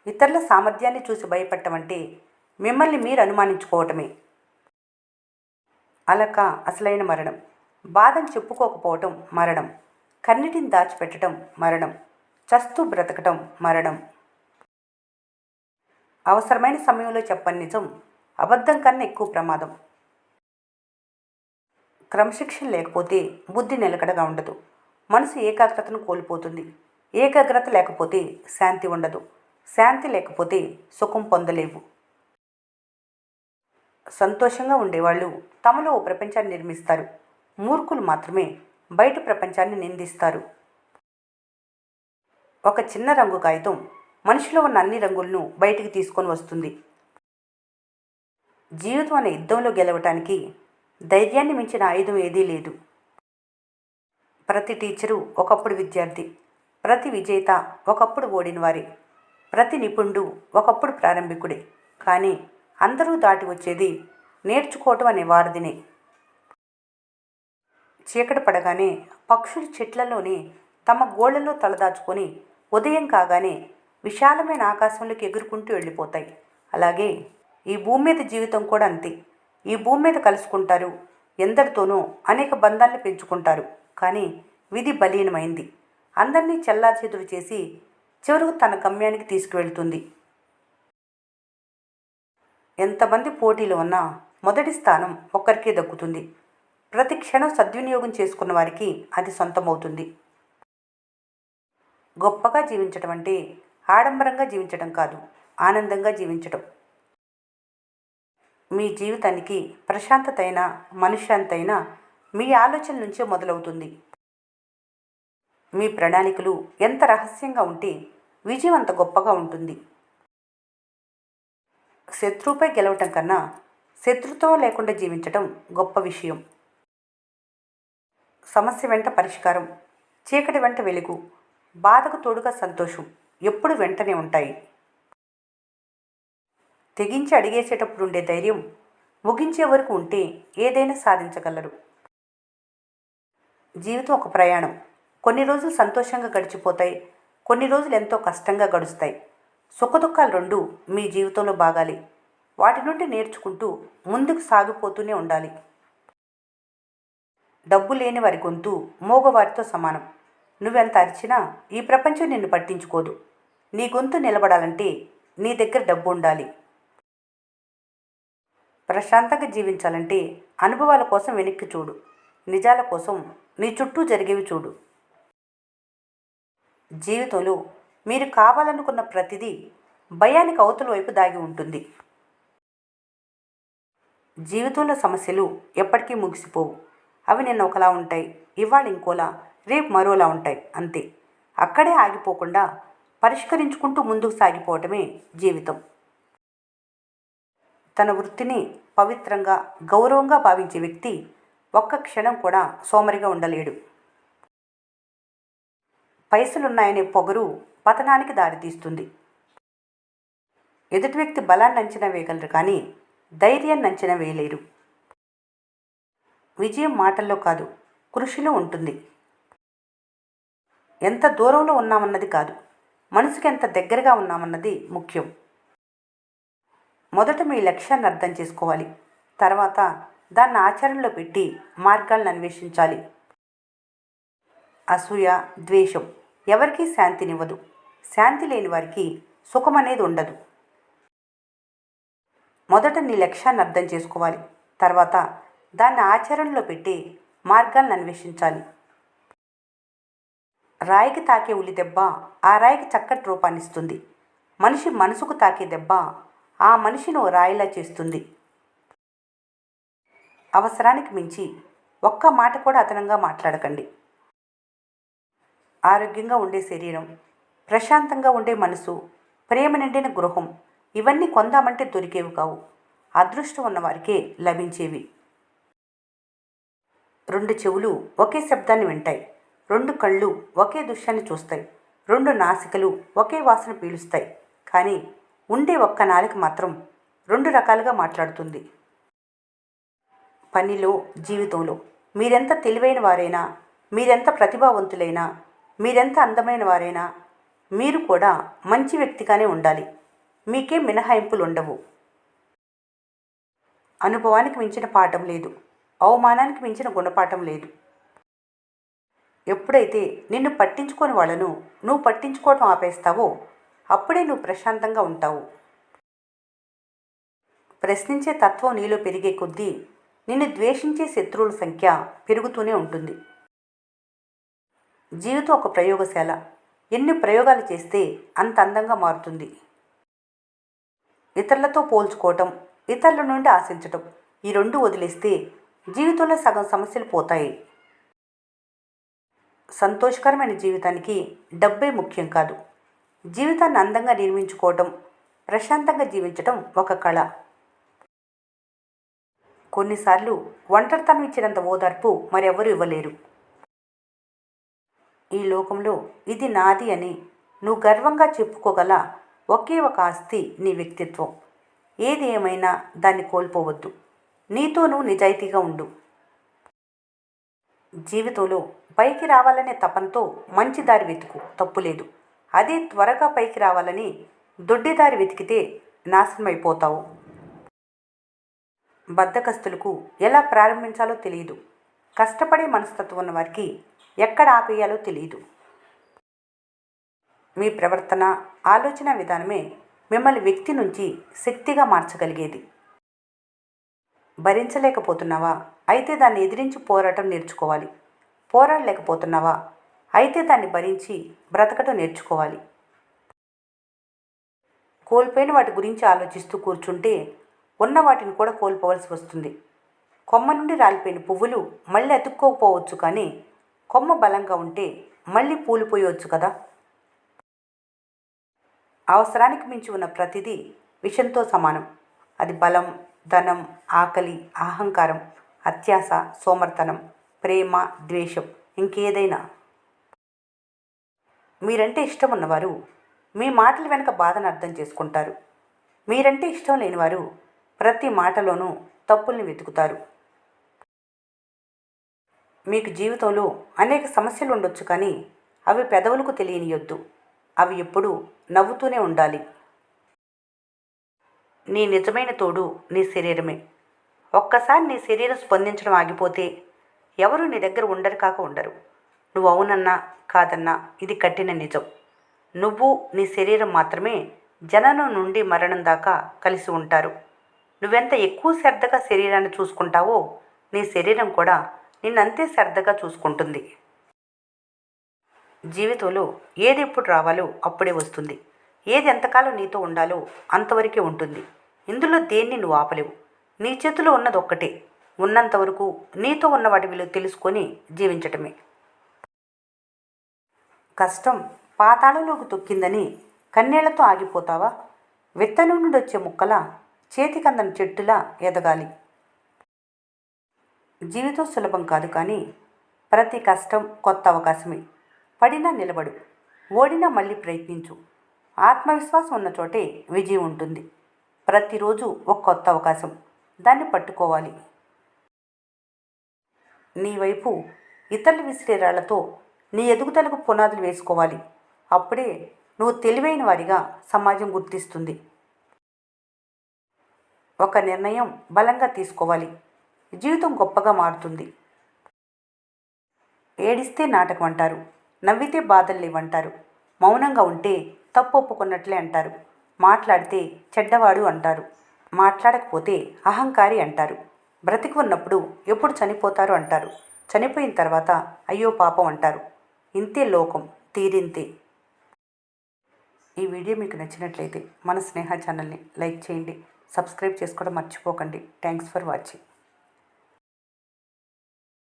ఇతరుల సామర్థ్యాన్ని చూసి భయపడటం అంటే మిమ్మల్ని మీరు అనుమానించుకోవటమే. అలక అసలైన మరణం. బాధను చెప్పుకోకపోవటం మరణం. కన్నిటిని దాచిపెట్టడం మరణం. చస్తూ బ్రతకటం మరణం. అవసరమైన సమయంలో చెప్పని నిజం అబద్ధం కన్నా ఎక్కువ ప్రమాదం. క్రమశిక్షణ లేకపోతే బుద్ధి నిలకడగా ఉండదు. మనసు ఏకాగ్రతను కోల్పోతుంది. ఏకాగ్రత లేకపోతే శాంతి ఉండదు. శాంతి లేకపోతే సుఖం పొందలేవు. సంతోషంగా ఉండేవాళ్ళు తమలో ఓ ప్రపంచాన్ని నిర్మిస్తారు. మూర్ఖులు మాత్రమే బయట ప్రపంచాన్ని నిందిస్తారు. ఒక చిన్న రంగు కాగితం మనిషిలో ఉన్న అన్ని రంగులను బయటికి తీసుకొని వస్తుంది. జీవితం అనే యుద్ధంలో గెలవటానికి ధైర్యాన్ని మించిన ఆయుధం ఏదీ లేదు. ప్రతి టీచరు ఒకప్పుడు విద్యార్థి. ప్రతి విజేత ఒకప్పుడు ఓడినవారే. ప్రతి నిపుణుడు ఒకప్పుడు ప్రారంభికుడే. కానీ అందరూ దాటి వచ్చేది నేర్చుకోవటం అనే వారధినే. చీకటి పడగానే పక్షులు చెట్లలోనే తమ గోళ్లలో తలదాచుకొని ఉదయం కాగానే విశాలమైన ఆకాశంలోకి ఎగురుకుంటూ వెళ్ళిపోతాయి. అలాగే ఈ భూమి మీద జీవితం కూడా అంతే. ఈ భూమి మీద కలుసుకుంటారు. ఎందరితోనూ అనేక బంధాలను పెంచుకుంటారు. కానీ విధి బలీనమైంది. అందరినీ చెల్లాచెదురు చేసి చివరకు తన గమ్యానికి తీసుకువెళ్తుంది. ఎంతమంది పోటీలో ఉన్నా మొదటి స్థానం ఒక్కరికే దక్కుతుంది. ప్రతి క్షణం సద్వినియోగం చేసుకున్న వారికి అది సొంతమవుతుంది. గొప్పగా జీవించడం అంటే ఆడంబరంగా జీవించడం కాదు, ఆనందంగా జీవించడం. మీ జీవితానికి ప్రశాంతత అయినా మనశ్శాంతి అయినా మీ ఆలోచన నుంచే మొదలవుతుంది. మీ ప్రణాళికలు ఎంత రహస్యంగా ఉంటే విజయం అంత గొప్పగా ఉంటుంది. శత్రువుపై గెలవటం కన్నా శత్రుత్వం లేకుండా జీవించటం గొప్ప విషయం. సమస్య వెంట పరిష్కారం, చీకటి వెంట వెలుగు, బాధకు తోడుగా సంతోషం ఎప్పుడు వెంటనే ఉంటాయి. తెగించి అడిగేసేటప్పుడు ఉండే ధైర్యం ముగించే వరకు ఉంటే ఏదైనా సాధించగలరు. జీవితం ఒక ప్రయాణం. కొన్ని రోజులు సంతోషంగా గడిచిపోతాయి. కొన్ని రోజులు ఎంతో కష్టంగా గడుస్తాయి. సుఖదుఖాలు రెండు మీ జీవితంలో భాగాలే. వాటి నుండి నేర్చుకుంటూ ముందుకు సాగిపోతూనే ఉండాలి. డబ్బు లేని వారి గొంతు మోగవారితో సమానం. నువ్వెంత అరిచినా ఈ ప్రపంచం నిన్ను పట్టించుకోదు. నీ గొంతు నిలబడాలంటే నీ దగ్గర డబ్బు ఉండాలి. ప్రశాంతంగా జీవించాలంటే అనుభవాల కోసం వెనక్కి చూడు. నిజాల కోసం నీ చుట్టూ జరిగేవి చూడు. జీవితంలో మీరు కావాలనుకున్న ప్రతిదీ భయానికి అవతల వైపు దాగి ఉంటుంది. జీవితంలో సమస్యలు ఎప్పటికీ ముగిసిపోవు. అవి నిన్న ఒకలా ఉంటాయి, ఇవాళ ఇంకోలా, రేపు మరోలా ఉంటాయి, అంతే. అక్కడే ఆగిపోకుండా పరిష్కరించుకుంటూ ముందుకు సాగిపోవటమే జీవితం. తన వృత్తిని పవిత్రంగా గౌరవంగా భావించే వ్యక్తి ఒక్క క్షణం కూడా సోమరిగా ఉండలేడు. పైసలున్నాయనే పొగరు పతనానికి దారితీస్తుంది. ఎదుటి వ్యక్తి బలాన్ని అంచనా వేయగలరు కానీ ధైర్యాన్ని అంచనా వేయలేరు. విజయం మాటల్లో కాదు, కృషిలో ఉంటుంది. ఎంత దూరంలో ఉన్నామన్నది కాదు, మనసుకి ఎంత దగ్గరగా ఉన్నామన్నది ముఖ్యం. మొదట మీ లక్ష్యాన్ని అర్థం చేసుకోవాలి. తర్వాత దాన్ని ఆచరణలో పెట్టి మార్గాలను అన్వేషించాలి. అసూయ, ద్వేషం ఎవరికీ శాంతినివ్వదు. శాంతి లేని వారికి సుఖం అనేది ఉండదు. మొదట నీ లక్ష్యాన్ని అర్థం చేసుకోవాలి. తర్వాత దాన్ని ఆచరణలో పెట్టి మార్గాలను అన్వేషించాలి. రాయికి తాకే ఉలి దెబ్బ ఆ రాయికి చక్కటి రూపాన్నిస్తుంది. మనిషి మనసుకు తాకే దెబ్బ ఆ మనిషిని ఓ రాయిలా చేస్తుంది. అవసరానికి మించి ఒక్క మాట కూడా అదనంగా మాట్లాడకండి. ఆరోగ్యంగా ఉండే శరీరం, ప్రశాంతంగా ఉండే మనసు, ప్రేమ నిండిన గృహం ఇవన్నీ కొందామంటే దొరికేవి కావు. అదృష్టం ఉన్నవారికే లభించేవి. 2 చెవులు ఒకే శబ్దాన్ని వింటాయి. 2 కళ్ళు ఒకే దృశ్యాన్ని చూస్తాయి. 2 నాసికలు ఒకే వాసన పీలుస్తాయి. కానీ ఉండే ఒక్క నాలుక మాత్రం 2 రకాలుగా మాట్లాడుతుంది. పనిలో, జీవితంలో మీరెంత తెలివైన వారైనా, మీరెంత ప్రతిభావంతులైనా, మీరెంత అందమైన వారైనా, మీరు కూడా మంచి వ్యక్తిగానే ఉండాలి. మీకేం మినహాయింపులు ఉండవు. అనుభవానికి మించిన పాఠం లేదు, అవమానానికి మించిన గుణపాఠం లేదు. ఎప్పుడైతే నిన్ను పట్టించుకోని వాళ్ళను నువ్వు పట్టించుకోవటం ఆపేస్తావో అప్పుడే నువ్వు ప్రశాంతంగా ఉంటావు. ప్రశ్నించే తత్వం నీలో పెరిగే కొద్దీ నిన్ను ద్వేషించే శత్రువుల సంఖ్య పెరుగుతూనే ఉంటుంది. జీవితం ఒక ప్రయోగశాల. ఎన్ని ప్రయోగాలు చేస్తే అంత అందంగా మారుతుంది. ఇతరులతో పోల్చుకోవటం, ఇతరుల నుండి ఆశించటం, ఈ రెండు వదిలేస్తే జీవితంలో సగం సమస్యలు పోతాయి. సంతోషకరమైన జీవితానికి డబ్బే ముఖ్యం కాదు. జీవితాన్ని అందంగా నిర్మించుకోవటం, ప్రశాంతంగా జీవించటం ఒక కళ. కొన్నిసార్లు ఒంటరితనం ఇచ్చినంత ఓదార్పు మరెవరూ ఇవ్వలేరు. ఈ లోకంలో ఇది నాది అని నువ్వు గర్వంగా చెప్పుకోగల ఒకే ఒక ఆస్తి నీ వ్యక్తిత్వం. ఏది ఏమైనా దాన్ని కోల్పోవద్దు. నీతో నువ్వు నిజాయితీగా ఉండు. జీవితంలో పైకి రావాలనే తపంతో మంచి దారి వెతుకు, తప్పులేదు. అదే త్వరగా పైకి రావాలని దొడ్డిదారి వెతికితే నాశనమైపోతావు. బద్ధకస్తులకు ఎలా ప్రారంభించాలో తెలియదు. కష్టపడే మనస్తత్వం ఉన్న వారికి ఎక్కడ ఆపేయాలో తెలియదు. మీ ప్రవర్తన, ఆలోచన విధానమే మిమ్మల్ని వ్యక్తి నుంచి శక్తిగా మార్చగలిగేది. భరించలేకపోతున్నావా? అయితే దాన్ని ఎదిరించి పోరాటం నేర్చుకోవాలి. పోరాడలేకపోతున్నావా? అయితే దాన్ని భరించి బ్రతకటం నేర్చుకోవాలి. కోల్పోయిన వాటి గురించి ఆలోచిస్తూ కూర్చుంటే ఉన్న వాటిని కూడా కోల్పోవలసి వస్తుంది. కొమ్మ నుండి రాలిపోయిన పువ్వులు మళ్ళీ అతుక్కోకపోవచ్చు, కానీ కొమ్మ బలంగా ఉంటే మళ్ళీ పూలు పోయవచ్చు కదా. అవసరానికి మించి ఉన్న ప్రతిదీ విషంతో సమానం. అది బలం, ధనం, ఆకలి, అహంకారం, అత్యాశ, సోమర్తనం, ప్రేమ, ద్వేషం, ఇంకేదైనా. మీరంటే ఇష్టం ఉన్నవారు మీ మాటల వెనుక బాధను అర్థం చేసుకుంటారు. మీరంటే ఇష్టం లేనివారు ప్రతి మాటలోనూ తప్పుల్ని వెతుకుతారు. మీకు జీవితంలో అనేక సమస్యలు ఉండొచ్చు, కానీ అవి పెదవులకు తెలియనియొద్దు. అవి ఎప్పుడూ నవ్వుతూనే ఉండాలి. నీ నిజమైన తోడు నీ శరీరమే. ఒక్కసారి నీ శరీరం స్పందించడం ఆగిపోతే ఎవరు నీ దగ్గర ఉండరు కాక ఉండరు. నువ్వు అవునన్నా కాదన్నా ఇది కఠిన నిజం. నువ్వు నీ శరీరం మాత్రమే జననం నుండి మరణం దాకా కలిసి ఉంటారు. నువ్వెంత ఎక్కువ శ్రద్ధగా శరీరాన్ని చూసుకుంటావో నీ శరీరం కూడా నిన్నంతే శ్రద్ధగా చూసుకుంటుంది. జీవితంలో ఏది ఎప్పుడు రావాలో అప్పుడే వస్తుంది. ఏది ఎంతకాలం నీతో ఉండాలో అంతవరకే ఉంటుంది. ఇందులో దేన్ని నువ్వు ఆపలేవు. నీ చేతిలో ఉన్నది ఒక్కటే. ఉన్నంతవరకు నీతో ఉన్న వాటి విలువ తెలుసుకొని జీవించటమే. కష్టం పాతాళంలోకి తొక్కిందని కన్నీళ్లతో ఆగిపోతావా? విత్తనం నుండి వచ్చే ముక్కలా చేతికందని చెట్టులా ఎదగాలి. జీవితం సులభం కాదు, కానీ ప్రతి కష్టం కొత్త అవకాశమే. పడినా నిలబడు, ఓడినా మళ్ళీ ప్రయత్నించు. ఆత్మవిశ్వాసం ఉన్న చోటే విజయం ఉంటుంది. ప్రతిరోజు ఒక కొత్త అవకాశం, దాన్ని పట్టుకోవాలి. నీ వైపు ఇతరుల విసిరేరాళ్లతో నీ ఎదుగుదలకు పునాదులు వేసుకోవాలి. అప్పుడే నువ్వు తెలివైన వారిగా సమాజం గుర్తిస్తుంది. ఒక నిర్ణయం బలంగా తీసుకోవాలి. జీవితం గొప్పగా మారుతుంది. ఏడిస్తే నాటకం అంటారు, నవ్వితే బాధలు లేవంటారు, మౌనంగా ఉంటే తప్పు ఒప్పుకున్నట్లే అంటారు, మాట్లాడితే చెడ్డవాడు అంటారు, మాట్లాడకపోతే అహంకారి అంటారు, బ్రతికి ఉన్నప్పుడు ఎప్పుడు చనిపోతారు అంటారు, చనిపోయిన తర్వాత అయ్యో పాపం అంటారు. ఇంతే లోకం, తీరింతే. ఈ వీడియో మీకు నచ్చినట్లయితే మన స్నేహ ఛానల్ని లైక్ చేయండి, సబ్స్క్రైబ్ చేసుకోవడం మర్చిపోకండి. Thanks for watching.